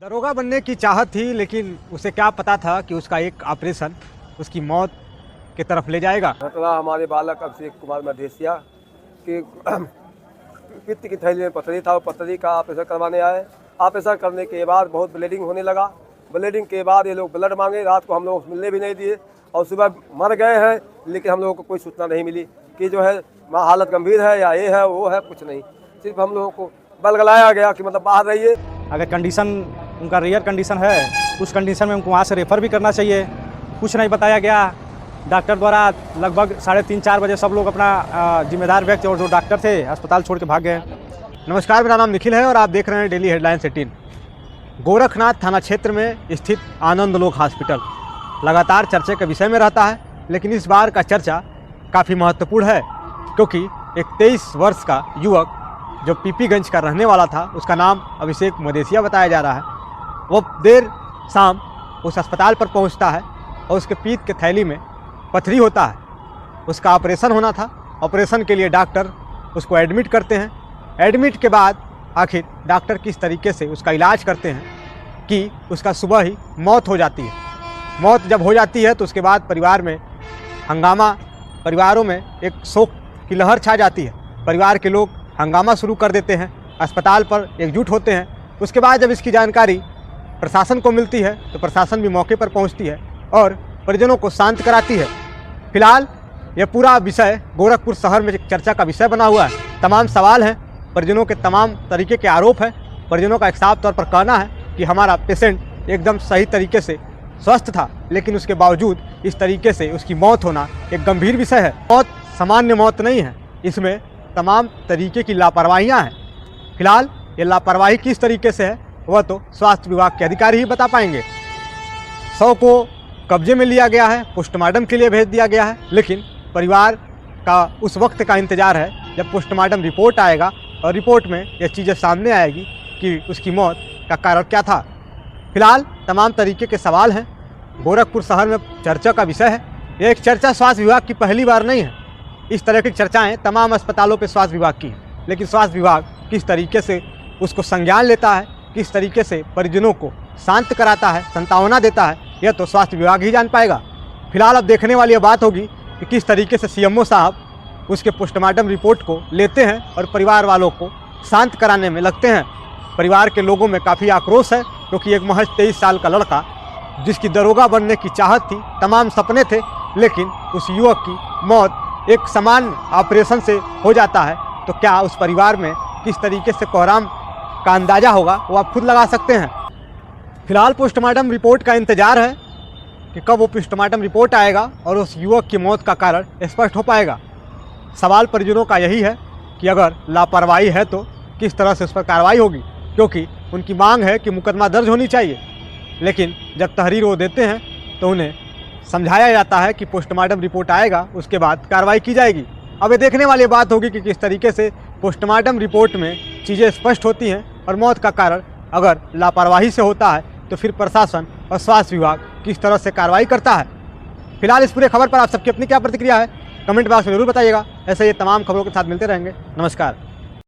दरोगा बनने की चाहत थी, लेकिन उसे क्या पता था कि उसका एक ऑपरेशन उसकी मौत की तरफ ले जाएगा। घटना हमारे बालक अभिषेक कुमार मधेसिया कि पित्त की थैली में पथरी था। वो पथरी का ऑपरेशन करवाने आए। ऑपरेशन करने के बाद बहुत ब्लीडिंग होने लगा। ब्लीडिंग के बाद ये लोग ब्लड मांगे। रात को हम लोग मिलने भी नहीं दिए और सुबह मर गए हैं, लेकिन हम लोगों को कोई सूचना नहीं मिली कि जो है हालत गंभीर है या ये है वो है, कुछ नहीं। सिर्फ हम लोगों को बलगलाया गया कि मतलब बाहर रहिए। अगर कंडीशन उनका रियल कंडीशन है, उस कंडीशन में उनको वहाँ से रेफ़र भी करना चाहिए। कुछ नहीं बताया गया डॉक्टर द्वारा। लगभग 3:30-4 बजे सब लोग अपना जिम्मेदार व्यक्ति और जो डॉक्टर थे अस्पताल छोड़ के भाग गए। नमस्कार, मेरा नाम निखिल है और आप देख रहे हैं डेली हेडलाइंस 18। गोरखनाथ थाना क्षेत्र में स्थित आनंद लोक हॉस्पिटल लगातार चर्चे के विषय में रहता है, लेकिन इस बार का चर्चा काफ़ी महत्वपूर्ण है क्योंकि एक 23 वर्ष का युवक जो पीपीगंज का रहने वाला था, उसका नाम अभिषेक मधेसिया बताया जा रहा है। वो देर शाम उस अस्पताल पर पहुंचता है और उसके पीठ के थैली में पथरी होता है। उसका ऑपरेशन होना था। ऑपरेशन के लिए डॉक्टर उसको एडमिट करते हैं। एडमिट के बाद आखिर डॉक्टर किस तरीके से उसका इलाज करते हैं कि उसका सुबह ही मौत हो जाती है। मौत जब हो जाती है तो उसके बाद परिवार में हंगामा, परिवारों में एक शोक की लहर छा जाती है। परिवार के लोग हंगामा शुरू कर देते हैं, अस्पताल पर एकजुट होते हैं। उसके बाद जब इसकी जानकारी प्रशासन को मिलती है तो प्रशासन भी मौके पर पहुंचती है और परिजनों को शांत कराती है। फिलहाल यह पूरा विषय गोरखपुर शहर में चर्चा का विषय बना हुआ है। तमाम सवाल हैं, परिजनों के तमाम तरीके के आरोप हैं। परिजनों का एक साफ तौर पर कहना है कि हमारा पेशेंट एकदम सही तरीके से स्वस्थ था, लेकिन उसके बावजूद इस तरीके से उसकी मौत होना एक गंभीर विषय है। मौत सामान्य मौत नहीं है, इसमें तमाम तरीके की लापरवाहियाँ हैं। फिलहाल ये लापरवाही किस तरीके से है वह तो स्वास्थ्य विभाग के अधिकारी ही बता पाएंगे। शव को कब्जे में लिया गया है, पोस्टमार्टम के लिए भेज दिया गया है, लेकिन परिवार का उस वक्त का इंतज़ार है जब पोस्टमार्टम रिपोर्ट आएगा और रिपोर्ट में यह चीज़ें सामने आएगी कि उसकी मौत का कारण क्या था। फिलहाल तमाम तरीके के सवाल हैं। गोरखपुर शहर में चर्चा का विषय है। यह एक चर्चा स्वास्थ्य विभाग की पहली बार नहीं है। इस तरह की चर्चाएं तमाम अस्पतालों पे स्वास्थ्य विभाग की हैं, लेकिन स्वास्थ्य विभाग किस तरीके से उसको संज्ञान लेता है, किस तरीके से परिजनों को शांत कराता है, सांत्वना देता है, यह तो स्वास्थ्य विभाग ही जान पाएगा। फिलहाल अब देखने वाली यह बात होगी कि किस तरीके से सीएमओ साहब उसके पोस्टमार्टम रिपोर्ट को लेते हैं और परिवार वालों को शांत कराने में लगते हैं। परिवार के लोगों में काफ़ी आक्रोश है क्योंकि एक महज 23 साल का लड़का जिसकी दरोगा बनने की चाहत थी, तमाम सपने थे, लेकिन उस युवक की मौत एक सामान्य ऑपरेशन से हो जाता है, तो क्या उस परिवार में किस तरीके से कोहराम का अंदाज़ा होगा वो आप खुद लगा सकते हैं। फिलहाल पोस्टमार्टम रिपोर्ट का इंतज़ार है कि कब वो पोस्टमार्टम रिपोर्ट आएगा और उस युवक की मौत का कारण स्पष्ट हो पाएगा। सवाल परिजनों का यही है कि अगर लापरवाही है तो किस तरह से उस पर कार्रवाई होगी, क्योंकि उनकी मांग है कि मुकदमा दर्ज होनी चाहिए, लेकिन जब तहरीर वो देते हैं तो उन्हें समझाया जाता है कि पोस्टमार्टम रिपोर्ट आएगा, उसके बाद कार्रवाई की जाएगी। अब ये देखने वाली बात होगी कि किस तरीके से पोस्टमार्टम रिपोर्ट में चीज़ें स्पष्ट होती हैं और मौत का कारण अगर लापरवाही से होता है तो फिर प्रशासन और स्वास्थ्य विभाग किस तरह से कार्रवाई करता है। फिलहाल इस पूरे खबर पर आप सबकी अपनी क्या प्रतिक्रिया है, कमेंट बॉक्स में जरूर बताइएगा। ऐसे ये तमाम खबरों के साथ मिलते रहेंगे। नमस्कार।